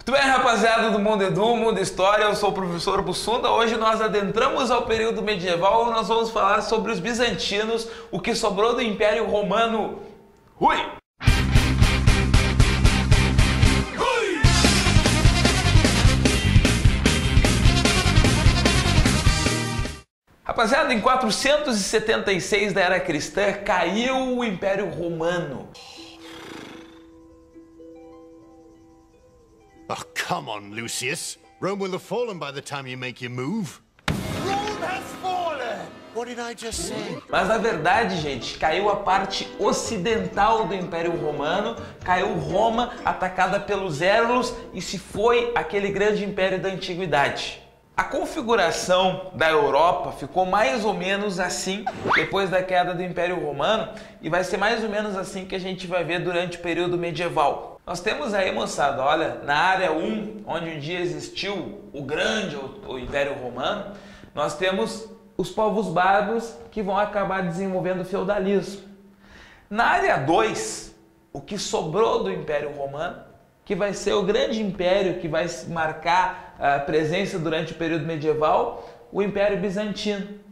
Muito bem, rapaziada do Mundo Edu, Mundo História, eu sou o professor Bussunda. Hoje nós adentramos ao período medieval e nós vamos falar sobre os bizantinos, o que sobrou do Império Romano. Ui! Rapaziada, em 476 da Era Cristã caiu o Império Romano. Oh, come on, Lucius. Rome will have fallen by the time you make your move. Rome has fallen! What did I just say? Mas na verdade, gente, caiu a parte ocidental do Império Romano, caiu Roma, atacada pelos Érulos, e se foi aquele grande império da antiguidade. A configuração da Europa ficou mais ou menos assim depois da queda do Império Romano e vai ser mais ou menos assim que a gente vai ver durante o período medieval. Nós temos aí, moçada, olha, na área 1, onde um dia existiu o Império Romano, nós temos os povos bárbaros que vão acabar desenvolvendo o feudalismo. Na área 2, o que sobrou do Império Romano, que vai ser o grande império que vai marcar a presença durante o período medieval, o Império Bizantino.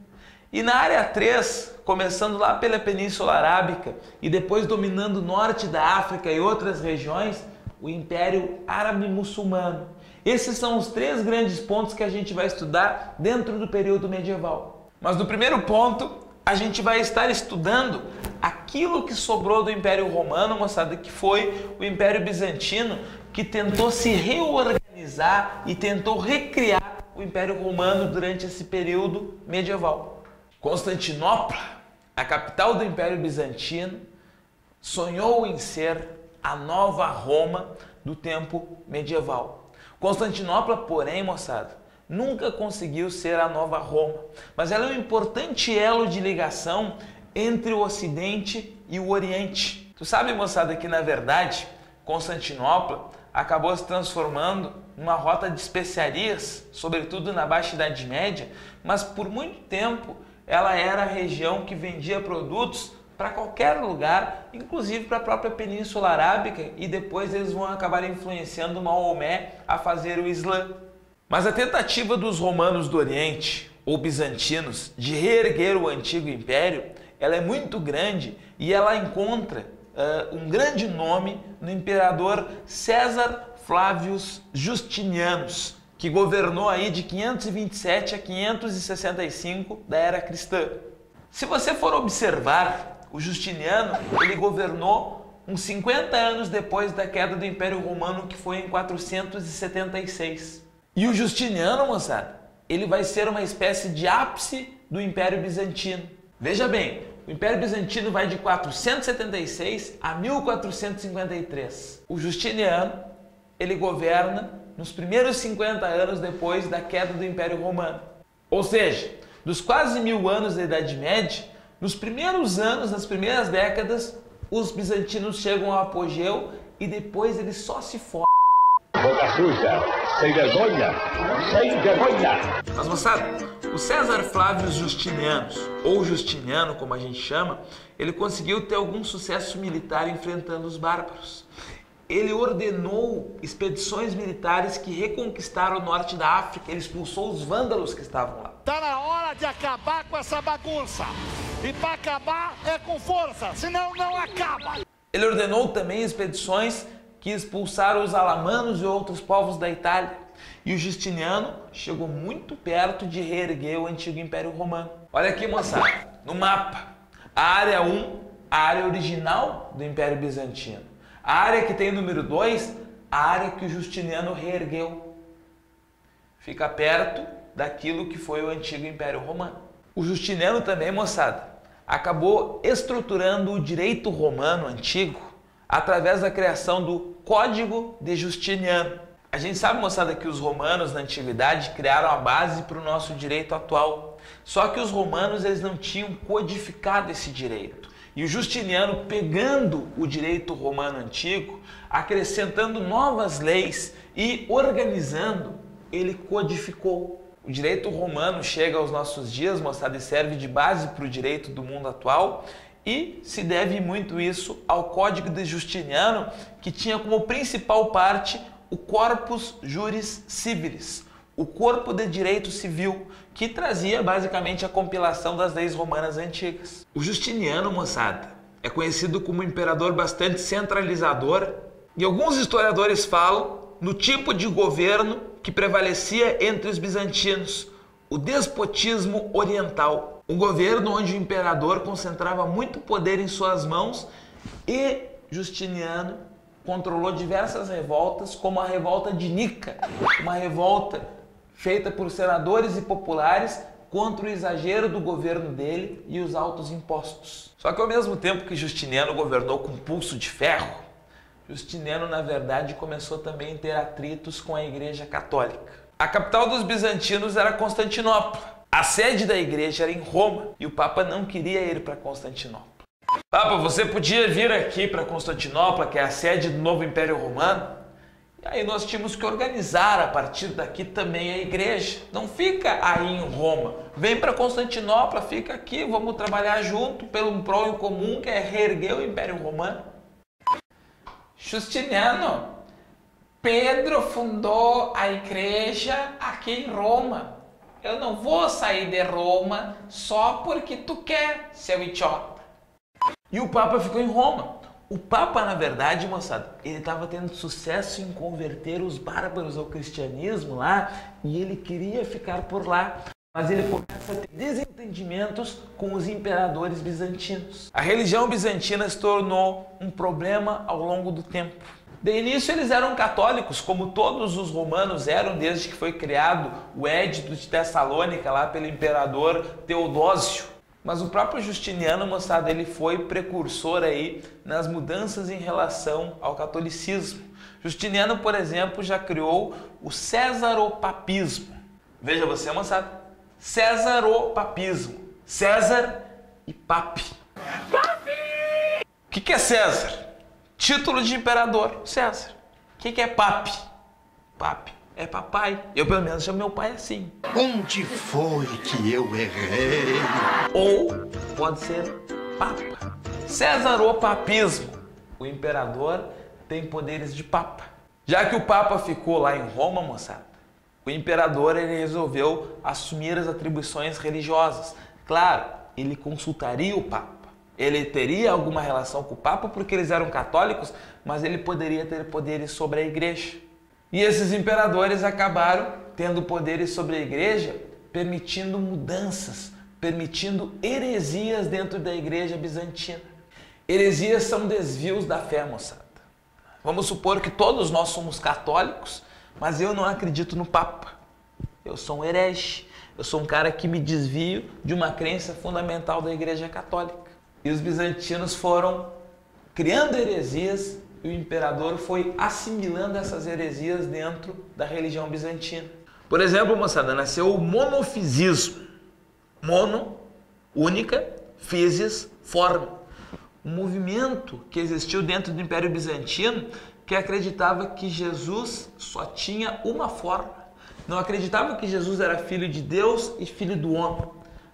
E na área 3, começando lá pela Península Arábica e depois dominando o norte da África e outras regiões, o Império Árabe-Muçulmano. Esses são os 3 grandes pontos que a gente vai estudar dentro do período medieval. Mas no primeiro ponto, a gente vai estar estudando aquilo que sobrou do Império Romano, moçada, que foi o Império Bizantino, que tentou se reorganizar e tentou recriar o Império Romano durante esse período medieval. Constantinopla, a capital do Império Bizantino, sonhou em ser a nova Roma do tempo medieval. Constantinopla, porém, moçada, nunca conseguiu ser a nova Roma, mas ela é um importante elo de ligação entre o Ocidente e o Oriente. Tu sabe, moçada, que na verdade Constantinopla acabou se transformando numa rota de especiarias, sobretudo na Baixa Idade Média, mas por muito tempo ela era a região que vendia produtos para qualquer lugar, inclusive para a própria Península Arábica, e depois eles vão acabar influenciando Maomé a fazer o Islã. Mas a tentativa dos romanos do Oriente, ou bizantinos, de reerguer o antigo império, ela é muito grande e ela encontra um grande nome no imperador César Flávios Justinianus, que governou aí de 527 a 565 da Era Cristã. Se você for observar, o Justiniano, ele governou uns 50 anos depois da queda do Império Romano, que foi em 476. E o Justiniano, moçada, ele vai ser uma espécie de ápice do Império Bizantino. Veja bem, o Império Bizantino vai de 476 a 1453. O Justiniano, ele governa nos primeiros 50 anos depois da queda do Império Romano. Ou seja, dos quase 1000 anos da Idade Média, nos primeiros anos, nas primeiras décadas, os bizantinos chegam ao apogeu e depois eles só se formam. Boca suja, sem vergonha, sem vergonha. Mas moçada, o César Flávios Justinianus, ou Justiniano como a gente chama, ele conseguiu ter algum sucesso militar enfrentando os bárbaros. Ele ordenou expedições militares que reconquistaram o norte da África, ele expulsou os vândalos que estavam lá. Tá na hora de acabar com essa bagunça. E para acabar é com força, senão não acaba. Ele ordenou também expedições que expulsaram os alamanos e outros povos da Itália. E o Justiniano chegou muito perto de reerguer o antigo Império Romano. Olha aqui, moçada, no mapa, a área 1, a área original do Império Bizantino. A área que tem o número 2, a área que o Justiniano reergueu. Fica perto daquilo que foi o antigo Império Romano. O Justiniano também, moçada, acabou estruturando o direito romano antigo através da criação do Código de Justiniano. A gente sabe, moçada, que os romanos na antiguidade criaram a base para o nosso direito atual. Só que os romanos eles não tinham codificado esse direito. E o Justiniano, pegando o direito romano antigo, acrescentando novas leis e organizando, ele codificou. O direito romano chega aos nossos dias, moçada, e serve de base para o direito do mundo atual. E se deve muito isso ao Código de Justiniano, que tinha como principal parte o Corpus Juris Civilis, o Corpo de Direito Civil, que trazia basicamente a compilação das leis romanas antigas. O Justiniano, moçada, é conhecido como um imperador bastante centralizador, e alguns historiadores falam no tipo de governo que prevalecia entre os bizantinos, o despotismo oriental, um governo onde o imperador concentrava muito poder em suas mãos, e Justiniano controlou diversas revoltas, como a revolta de Nica, uma revolta feita por senadores e populares contra o exagero do governo dele e os altos impostos. Só que ao mesmo tempo que Justiniano governou com pulso de ferro, Justiniano, na verdade, começou também a ter atritos com a Igreja Católica. A capital dos bizantinos era Constantinopla. A sede da igreja era em Roma e o Papa não queria ir para Constantinopla. Papa, você podia vir aqui para Constantinopla, que é a sede do novo Império Romano? E aí nós tínhamos que organizar a partir daqui também a igreja. Não fica aí em Roma. Vem para Constantinopla, fica aqui, vamos trabalhar junto pelo prol em comum, que é reerguer o Império Romano. Justiniano, Pedro fundou a igreja aqui em Roma. Eu não vou sair de Roma só porque tu quer, seu idiota. E o Papa ficou em Roma. O Papa, na verdade, moçada, ele estava tendo sucesso em converter os bárbaros ao cristianismo lá e ele queria ficar por lá. Mas ele começa a ter desentendimentos com os imperadores bizantinos. A religião bizantina se tornou um problema ao longo do tempo. De início eles eram católicos, como todos os romanos eram desde que foi criado o Édito de Tessalônica lá pelo imperador Teodósio. Mas o próprio Justiniano, moçada, ele foi precursor aí nas mudanças em relação ao catolicismo. Justiniano, por exemplo, já criou o Césaropapismo. Veja você, moçada, Césaropapismo. César e Pape. O que é César? Título de imperador, César. O que é Pape? Pape é papai. Eu, pelo menos, chamo meu pai assim. Onde foi que eu errei? Ou pode ser Papa. Césaropapismo. O imperador tem poderes de Papa. Já que o Papa ficou lá em Roma, moçada, o imperador ele resolveu assumir as atribuições religiosas. Claro, ele consultaria o Papa. Ele teria alguma relação com o Papa porque eles eram católicos, mas ele poderia ter poderes sobre a igreja. E esses imperadores acabaram tendo poderes sobre a igreja, permitindo mudanças, permitindo heresias dentro da igreja bizantina. Heresias são desvios da fé, moçada. Vamos supor que todos nós somos católicos, mas eu não acredito no Papa. Eu sou um herege. Eu sou um cara que me desvio de uma crença fundamental da Igreja Católica. E os bizantinos foram criando heresias e o imperador foi assimilando essas heresias dentro da religião bizantina. Por exemplo, moçada, nasceu o monofisismo. Mono, única, physis, forma. Um movimento que existiu dentro do Império Bizantino que acreditava que Jesus só tinha uma forma. Não acreditava que Jesus era filho de Deus e filho do homem.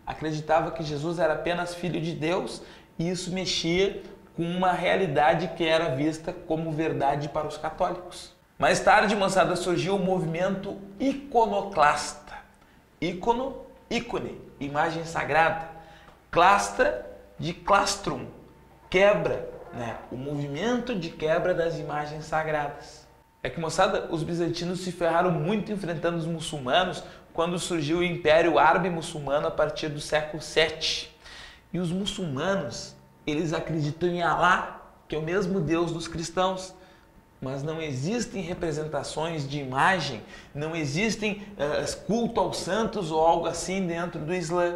Acreditava que Jesus era apenas filho de Deus e isso mexia com uma realidade que era vista como verdade para os católicos. Mais tarde, moçada, surgiu o movimento iconoclasta. Ícono, ícone, imagem sagrada. Clastra, de clastrum, quebra, né? O movimento de quebra das imagens sagradas. É que, moçada, os bizantinos se ferraram muito enfrentando os muçulmanos quando surgiu o Império Árabe Muçulmano a partir do século VII. E os muçulmanos, eles acreditam em Alá, que é o mesmo Deus dos cristãos, mas não existem representações de imagem, não existem culto aos santos ou algo assim dentro do Islã.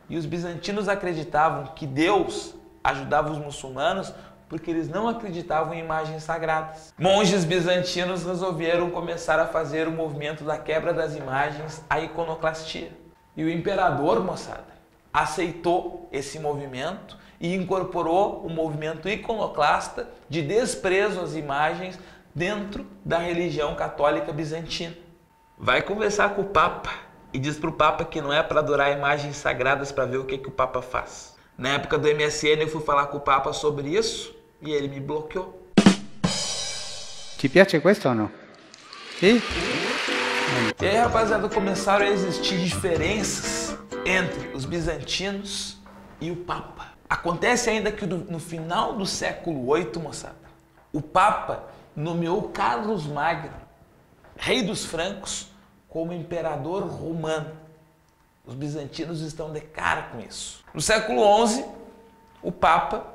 E os bizantinos acreditavam que Deus ajudava os muçulmanos porque eles não acreditavam em imagens sagradas. Monges bizantinos resolveram começar a fazer o movimento da quebra das imagens, a iconoclastia. E o imperador, moçada, aceitou esse movimento e incorporou o movimento iconoclasta de desprezo às imagens dentro da religião católica bizantina. Vai conversar com o Papa e diz para o Papa que não é para adorar imagens sagradas para ver o que o Papa faz. Na época do MSN eu fui falar com o Papa sobre isso e ele me bloqueou. Ti piace questo o no? E aí, rapaziada, começaram a existir diferenças entre os bizantinos e o Papa. Acontece ainda que no final do século VIII, moçada, o Papa nomeou Carlos Magno, rei dos francos, como imperador romano. Os bizantinos estão de cara com isso. No século XI, o Papa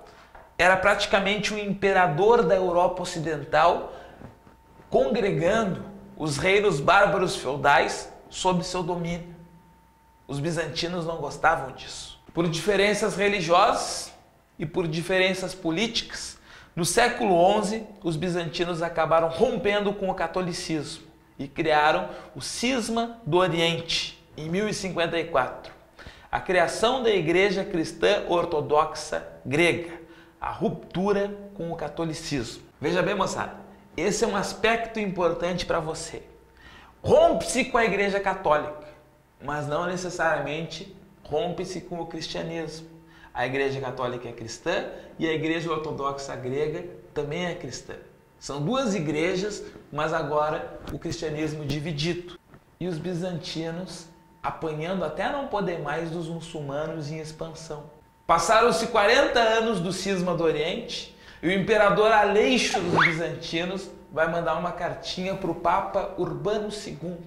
era praticamente o imperador da Europa Ocidental, congregando os reinos bárbaros feudais sob seu domínio. Os bizantinos não gostavam disso. Por diferenças religiosas e por diferenças políticas, no século XI, os bizantinos acabaram rompendo com o catolicismo e criaram o Cisma do Oriente, em 1054. A criação da Igreja Cristã Ortodoxa Grega, a ruptura com o catolicismo. Veja bem, moçada, esse é um aspecto importante para você. Rompe-se com a Igreja Católica, mas não necessariamente rompe-se com o cristianismo. A Igreja Católica é cristã e a Igreja Ortodoxa Grega também é cristã. São duas igrejas, mas agora o cristianismo dividido. E os bizantinos apanhando até não poder mais dos muçulmanos em expansão. Passaram-se 40 anos do Cisma do Oriente e o imperador Aleixo dos bizantinos vai mandar uma cartinha para o Papa Urbano II.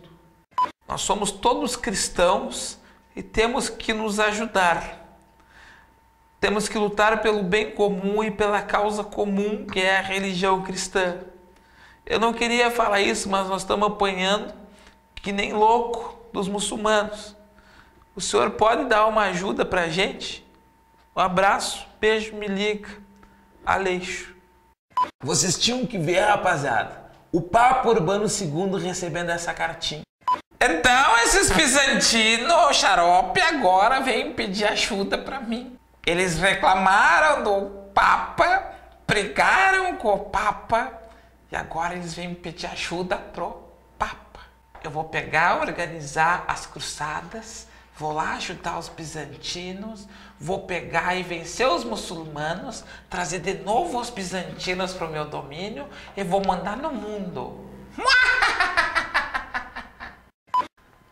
Nós somos todos cristãos e temos que nos ajudar. Temos que lutar pelo bem comum e pela causa comum, que é a religião cristã. Eu não queria falar isso, mas nós estamos apanhando que nem louco dos muçulmanos. O senhor pode dar uma ajuda para a gente? Um abraço, beijo, me liga. Aleixo. Vocês tinham que ver, rapaziada, o Papa Urbano II recebendo essa cartinha. Então esses bizantinos, xarope, agora vêm pedir ajuda para mim. Eles reclamaram do Papa, brigaram com o Papa e agora eles vêm pedir ajuda pro Papa. Eu vou pegar, organizar as cruzadas, vou lá ajudar os bizantinos, vou pegar e vencer os muçulmanos, trazer de novo os bizantinos para o meu domínio e vou mandar no mundo.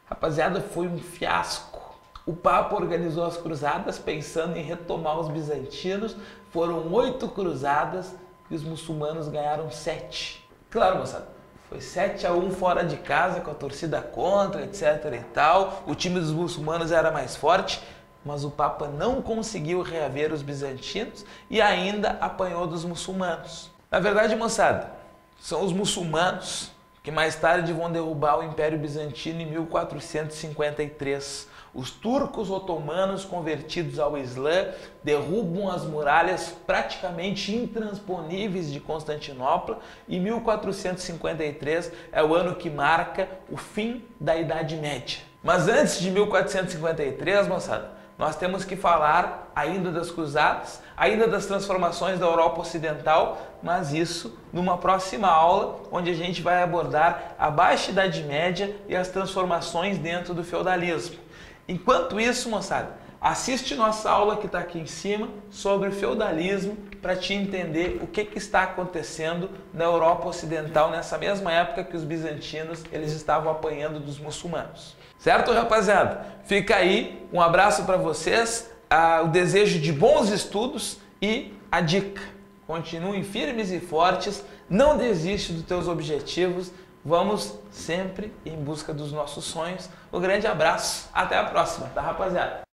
Rapaziada, foi um fiasco. O Papa organizou as cruzadas pensando em retomar os bizantinos. Foram 8 cruzadas e os muçulmanos ganharam 7. Claro, moçada, foi 7-1 fora de casa, com a torcida contra, etc e tal. O time dos muçulmanos era mais forte, mas o Papa não conseguiu reaver os bizantinos e ainda apanhou dos muçulmanos. Na verdade, moçada, são os muçulmanos que mais tarde vão derrubar o Império Bizantino em 1453. Os turcos otomanos convertidos ao Islã derrubam as muralhas praticamente intransponíveis de Constantinopla e 1453 é o ano que marca o fim da Idade Média. Mas antes de 1453, moçada, nós temos que falar ainda das cruzadas, ainda das transformações da Europa Ocidental, mas isso numa próxima aula, onde a gente vai abordar a Baixa Idade Média e as transformações dentro do feudalismo. Enquanto isso, moçada, assiste nossa aula que está aqui em cima sobre o feudalismo para te entender o que está acontecendo na Europa Ocidental nessa mesma época que os bizantinos eles estavam apanhando dos muçulmanos. Certo, rapaziada? Fica aí, um abraço para vocês, o desejo de bons estudos e a dica. Continuem firmes e fortes, não desiste dos teus objetivos, vamos sempre em busca dos nossos sonhos. Um grande abraço, até a próxima, tá, rapaziada?